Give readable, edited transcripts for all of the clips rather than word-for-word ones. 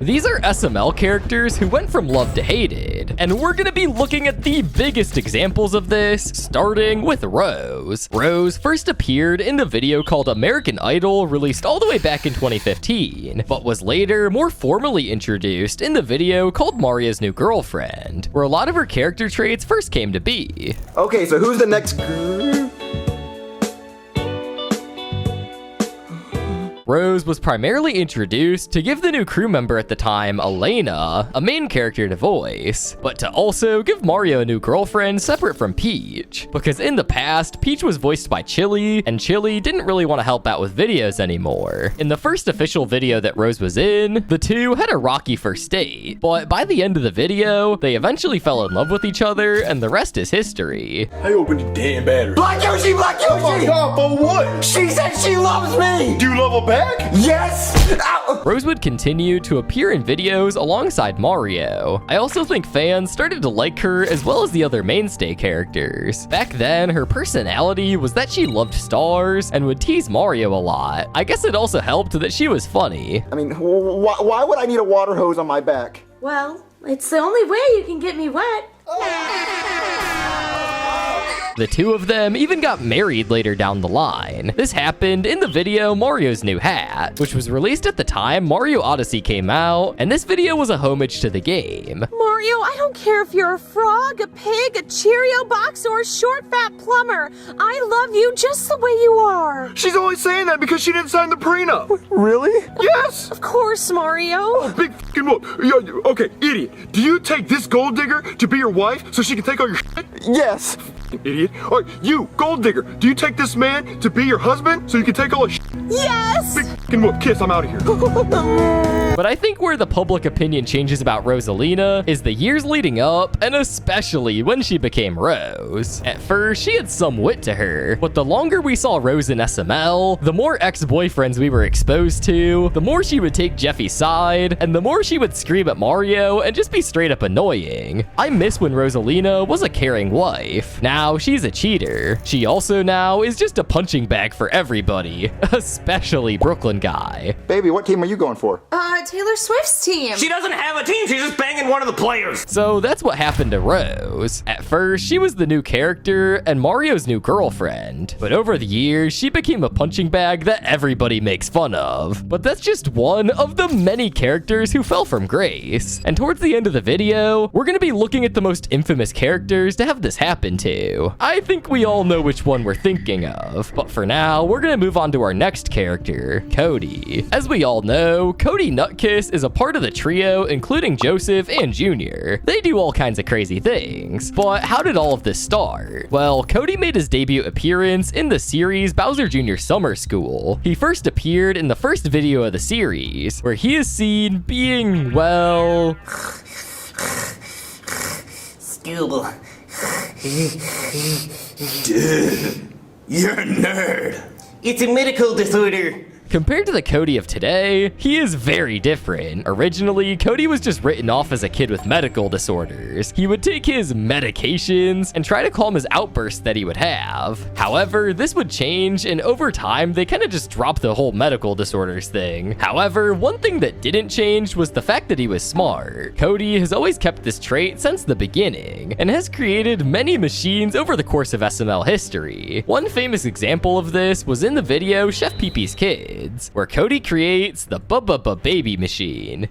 These are SML characters who went from loved to hated, and we're gonna be looking at the biggest examples of this, starting with Rose. Rose first appeared in the video called American Idol, released all the way back in 2015, but was later more formally introduced in the video called Mario's New Girlfriend, where a lot of her character traits first came to be. Okay, so who's the next group? Rose was primarily introduced to give the new crew member at the time, Elena, a main character to voice, but to also give Mario a new girlfriend separate from Peach, because in the past, Peach was voiced by Chili, and Chili didn't really want to help out with videos anymore. In the first official video that Rose was in, the two had a rocky first date, but by the end of the video, they eventually fell in love with each other, and the rest is history. I opened the damn battery. Black Yoshi! Black Yoshi! Oh my god, for what? She said she loves me! Do you love her back? Yes! Ow. Rose would continue to appear in videos alongside Mario. I also think fans started to like her as well as the other mainstay characters. Back then, her personality was that she loved stars and would tease Mario a lot. I guess it also helped that she was funny. I mean, why would I need a water hose on my back? Well, it's the only way you can get me wet. The two of them even got married later down the line. This happened in the video Mario's New Hat, which was released at the time Mario Odyssey came out, and this video was a homage to the game. Mario, I don't care if you're a frog, a pig, a Cheerio box, or a short fat plumber. I love you just the way you are. She's only saying that because she didn't sign the prenup. Really? Yes! Of course, Mario. Big fucking whoop. Okay, idiot. Do you take this gold digger to be your wife so she can take all your shit? Yes. Idiot. All right, you, gold digger, do you take this man to be your husband so you can take all his shit? Yes. Big fucking whoop. Kiss, I'm out of here. But I think where the public opinion changes about Rosalina is the years leading up, and especially when she became Rose. At first, she had some wit to her, but the longer we saw Rose in SML, the more ex-boyfriends we were exposed to, the more she would take Jeffy's side, and the more she would scream at Mario and just be straight up annoying. I miss when Rosalina was a caring wife. Now, she's a cheater. She also now is just a punching bag for everybody, especially Brooklyn guy. Baby, what team are you going for? Taylor Swift's team. She doesn't have a team, she's just banging one of the players. So that's what happened to Rose. At first, she was the new character and Mario's new girlfriend. But over the years, she became a punching bag that everybody makes fun of. But that's just one of the many characters who fell from grace. And towards the end of the video, we're gonna be looking at the most infamous characters to have this happen to. I think we all know which one we're thinking of. But for now, we're gonna move on to our next character, Cody. As we all know, Cody Nutkiss is a part of the trio, including Joseph and Junior. They do all kinds of crazy things. But how did all of this start? Well, Cody made his debut appearance in the series Bowser Jr. Summer School. He first appeared in the first video of the series, where he is seen being, well... Scooble. Dude, you're a nerd. It's a medical disorder. Compared to the Cody of today, he is very different. Originally, Cody was just written off as a kid with medical disorders. He would take his medications and try to calm his outbursts that he would have. However, this would change, and over time, they kind of just dropped the whole medical disorders thing. However, one thing that didn't change was the fact that he was smart. Cody has always kept this trait since the beginning, and has created many machines over the course of SML history. One famous example of this was in the video Chef Pee-Pee's Kid, where Cody creates the baby machine.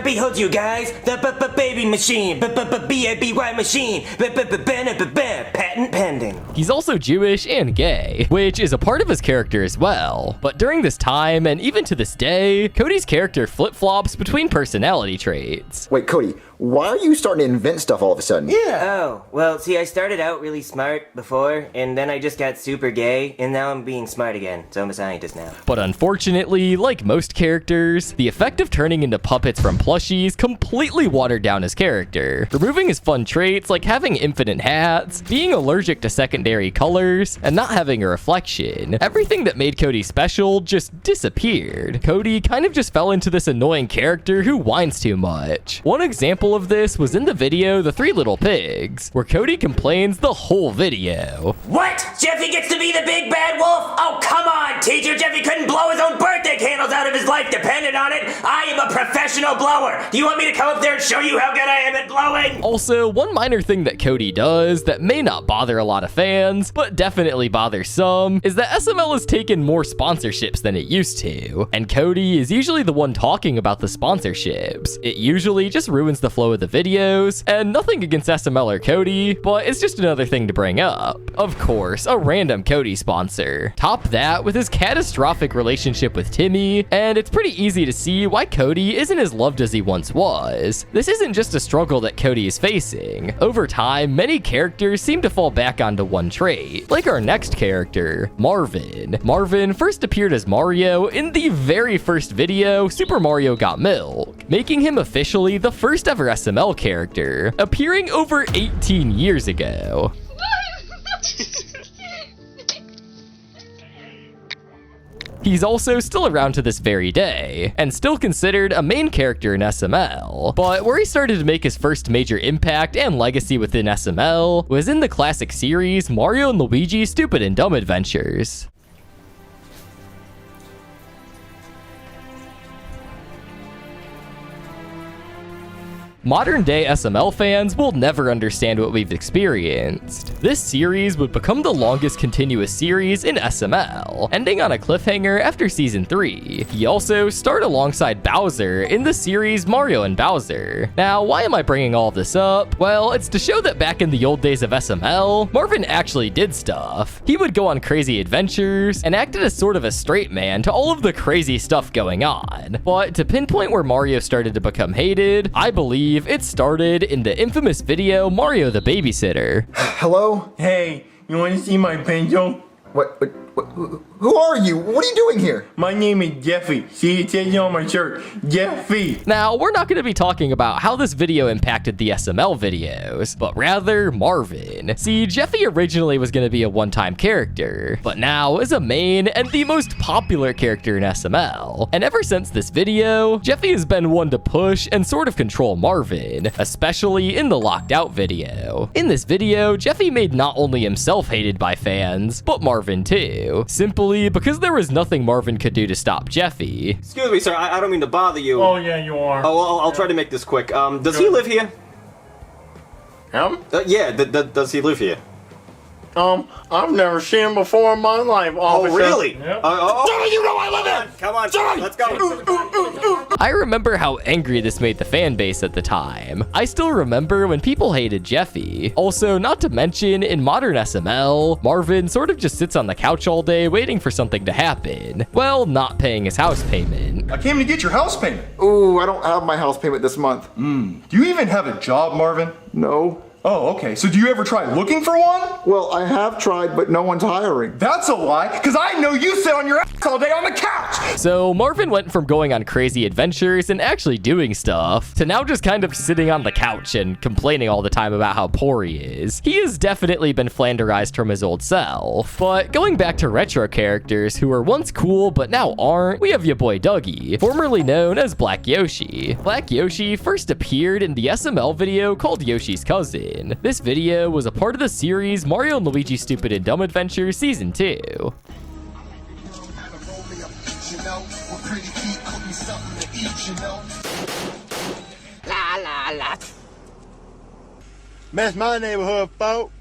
Behold you guys, the baby machine, B-A-B-Y machine, patent pending. He's also Jewish and gay, which is a part of his character as well. But during this time, and even to this day, Cody's character flip-flops between personality traits. Wait, Cody, why are you starting to invent stuff all of a sudden? Yeah. Oh, well, see, I started out really smart before, and then I just got super gay, and now I'm being smart again, so I'm a scientist now. But unfortunately, like most characters, the effect of turning into puppets from plushies completely watered down his character, removing his fun traits like having infinite hats, being allergic to secondary colors, and not having a reflection. Everything that made Cody special just disappeared. Cody kind of just fell into this annoying character who whines too much. One example of this was in the video The Three Little Pigs, where Cody complains the whole video. What? Jeffy gets to be the big bad wolf? Oh, come on, teacher. Jeffy couldn't blow his own birthday candles out if his life depended on it. I am a professional blower. Do you want me to come up there and show you how good I am at blowing? Also, one minor thing that Cody does that may not bother a lot of fans, but definitely bothers some, is that SML has taken more sponsorships than it used to. And Cody is usually the one talking about the sponsorships. It usually just ruins the flow of the videos, and nothing against SML or Cody, but it's just another thing to bring up. Of course, a random Cody sponsor. Top that with his catastrophic relationship with Timmy, and it's pretty easy to see why Cody isn't as loved as he once was. This isn't just a struggle that Cody is facing. Over time, many characters seem to fall back onto one trait, like our next character, Marvin. Marvin first appeared as Mario in the very first video, Super Mario Got Milk, making him officially the first ever SML character, appearing over 18 years ago. He's also still around to this very day, and still considered a main character in SML. But where he started to make his first major impact and legacy within SML was in the classic series Mario and Luigi Stupid and Dumb Adventures. Modern day SML fans will never understand what we've experienced. This series would become the longest continuous series in SML, ending on a cliffhanger after season 3. He also starred alongside Bowser in the series Mario and Bowser. Now, why am I bringing all of this up? Well, it's to show that back in the old days of SML, Marvin actually did stuff. He would go on crazy adventures and acted as sort of a straight man to all of the crazy stuff going on. But to pinpoint where Mario started to become hated, I believe it started in the infamous video Mario the Babysitter. Hello? Hey, you want to see my banjo? What, who are you? What are you doing here? My name is Jeffy. See, it says it on my shirt. Jeffy. Now, we're not going to be talking about how this video impacted the SML videos, but rather Marvin. See, Jeffy originally was going to be a one-time character, but now is a main and the most popular character in SML. And ever since this video, Jeffy has been one to push and sort of control Marvin, especially in the Locked Out video. In this video, Jeffy made not only himself hated by fans, but Marvin too, simply because there was nothing Marvin could do to stop Jeffy. Excuse me, sir. I don't mean to bother you. Oh, yeah, you are. Oh, well, I'll try to make this quick. Does he live here? Him? Yeah, does he live here? I've never seen him before in my life, officer. Oh, really? Yep. You know I live here! Come on, let's go. I remember how angry this made the fan base at the time. I still remember when people hated Jeffy. Also, not to mention, in modern SML, Marvin sort of just sits on the couch all day waiting for something to happen. Well, not paying his house payment. I came to get your house payment. Ooh, I don't have my house payment this month. Do you even have a job, Marvin? No. Oh, okay. So do you ever try looking for one? Well, I have tried, but no one's hiring. That's a lie, because I know you sit on your ass all day on the couch! So Marvin went from going on crazy adventures and actually doing stuff to now just kind of sitting on the couch and complaining all the time about how poor he is. He has definitely been flanderized from his old self. But going back to retro characters who were once cool but now aren't, we have your boy Douggee, formerly known as Black Yoshi. Black Yoshi first appeared in the SML video called Yoshi's Cousin. This video was a part of the series Mario and Luigi Stupid and Dumb Adventures Season 2. That's my neighborhood, folk.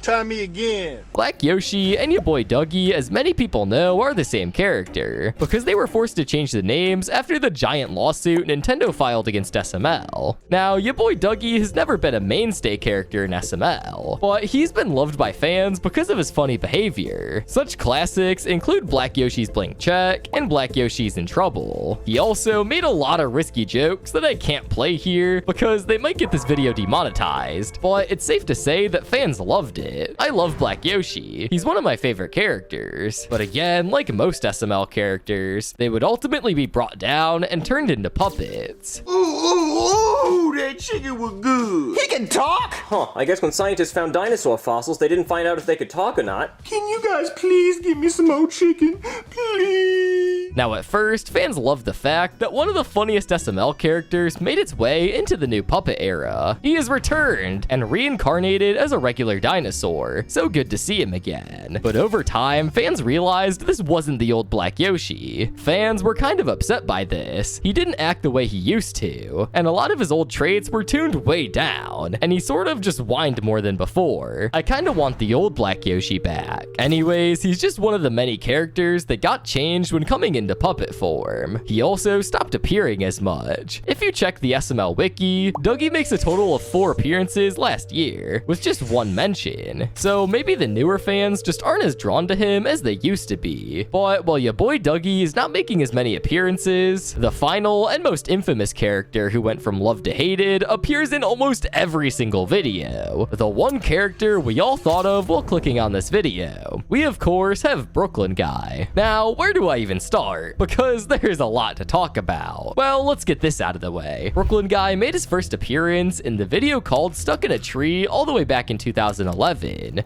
Try me again. Black Yoshi and your boy Douggee, as many people know, are the same character, because they were forced to change the names after the giant lawsuit Nintendo filed against SML. Now, your boy Douggee has never been a mainstay character in SML, but he's been loved by fans because of his funny behavior. Such classics include Black Yoshi's Blank Check and Black Yoshi's in Trouble. He also made a lot of risky jokes that I can't play here because they might get this video demonetized, but it's safe to say that fans loved it. I love Black Yoshi. He's one of my favorite characters. But again, like most SML characters, they would ultimately be brought down and turned into puppets. Ooh, that chicken was good. He can talk? Huh, I guess when scientists found dinosaur fossils, they didn't find out if they could talk or not. Can you guys please give me some more chicken? Please? Now at first, fans loved the fact that one of the funniest SML characters made its way into the new puppet era. He has returned and reincarnated as a regular dinosaur, so good to see him again. But over time, fans realized this wasn't the old Black Yoshi. Fans were kind of upset by this. He didn't act the way he used to, and a lot of his old traits were tuned way down, and he sort of just whined more than before. I kinda want the old Black Yoshi back. Anyways, he's just one of the many characters that got changed when coming into puppet form. He also stopped appearing as much. If you check the SML wiki, Douggee makes a total of 4 appearances last year, with just 1 mention. So maybe the newer fans just aren't as drawn to him as they used to be. But while your boy Douggee is not making as many appearances, the final and most infamous character who went from loved to hated appears in almost every single video. The one character we all thought of while clicking on this video. We of course have Brooklyn Guy. Now, where do I even start? Because there's a lot to talk about. Well, let's get this out of the way. Brooklyn Guy made his first appearance in the video called Stuck in a Tree all the way back in 2011.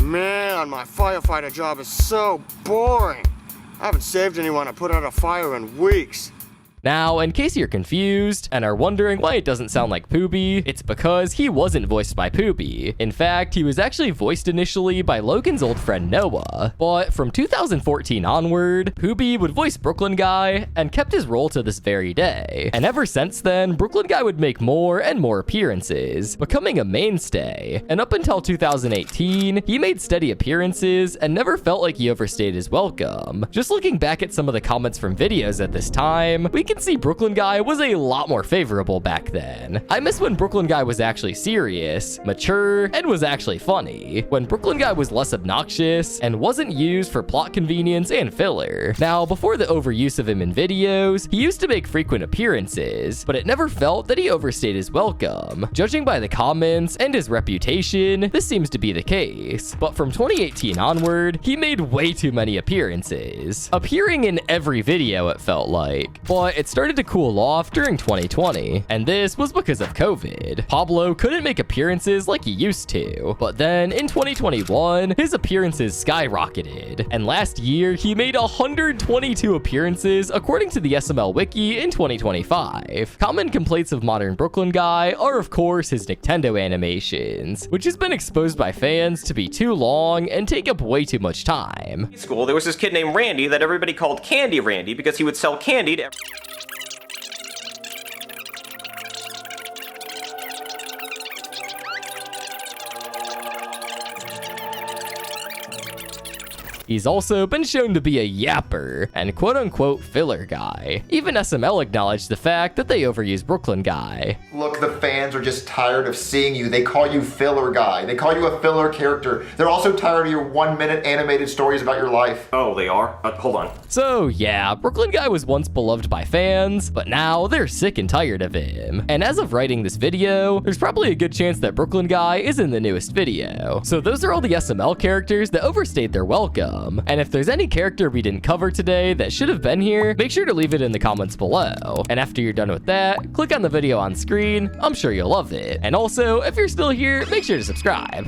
Man, my firefighter job is so boring. I haven't saved anyone or put out a fire in weeks. Now, in case you're confused and are wondering why it doesn't sound like Poobie, it's because he wasn't voiced by Poobie. In fact, he was actually voiced initially by Logan's old friend Noah. But from 2014 onward, Poobie would voice Brooklyn Guy and kept his role to this very day. And ever since then, Brooklyn Guy would make more and more appearances, becoming a mainstay. And up until 2018, he made steady appearances and never felt like he overstayed his welcome. Just looking back at some of the comments from videos at this time, we can see Brooklyn Guy was a lot more favorable back then. I miss when Brooklyn Guy was actually serious, mature, and was actually funny. When Brooklyn Guy was less obnoxious and wasn't used for plot convenience and filler. Now, before the overuse of him in videos, he used to make frequent appearances, but it never felt that he overstayed his welcome. Judging by the comments and his reputation, this seems to be the case. But from 2018 onward, he made way too many appearances. Appearing in every video, it felt like. But it started to cool off during 2020, and this was because of COVID. Pablo couldn't make appearances like he used to, but then in 2021, his appearances skyrocketed, and last year he made 122 appearances according to the SML wiki in 2025. Common complaints of modern Brooklyn Guy are of course his Nintendo animations, which has been exposed by fans to be too long and take up way too much time. In school, there was this kid named Randy that everybody called Candy Randy because he would sell candy to He's also been shown to be a yapper and quote-unquote filler guy. Even SML acknowledged the fact that they overuse Brooklyn Guy. Look, the fans are just tired of seeing you. They call you filler guy. They call you a filler character. They're also tired of your 1-minute animated stories about your life. Oh, they are? Hold on. So yeah, Brooklyn Guy was once beloved by fans, but now they're sick and tired of him. And as of writing this video, there's probably a good chance that Brooklyn Guy is in the newest video. So those are all the SML characters that overstayed their welcome. And if there's any character we didn't cover today that should have been here, make sure to leave it in the comments below. And after you're done with that, click on the video on screen. I'm sure you'll love it. And also, if you're still here, make sure to subscribe.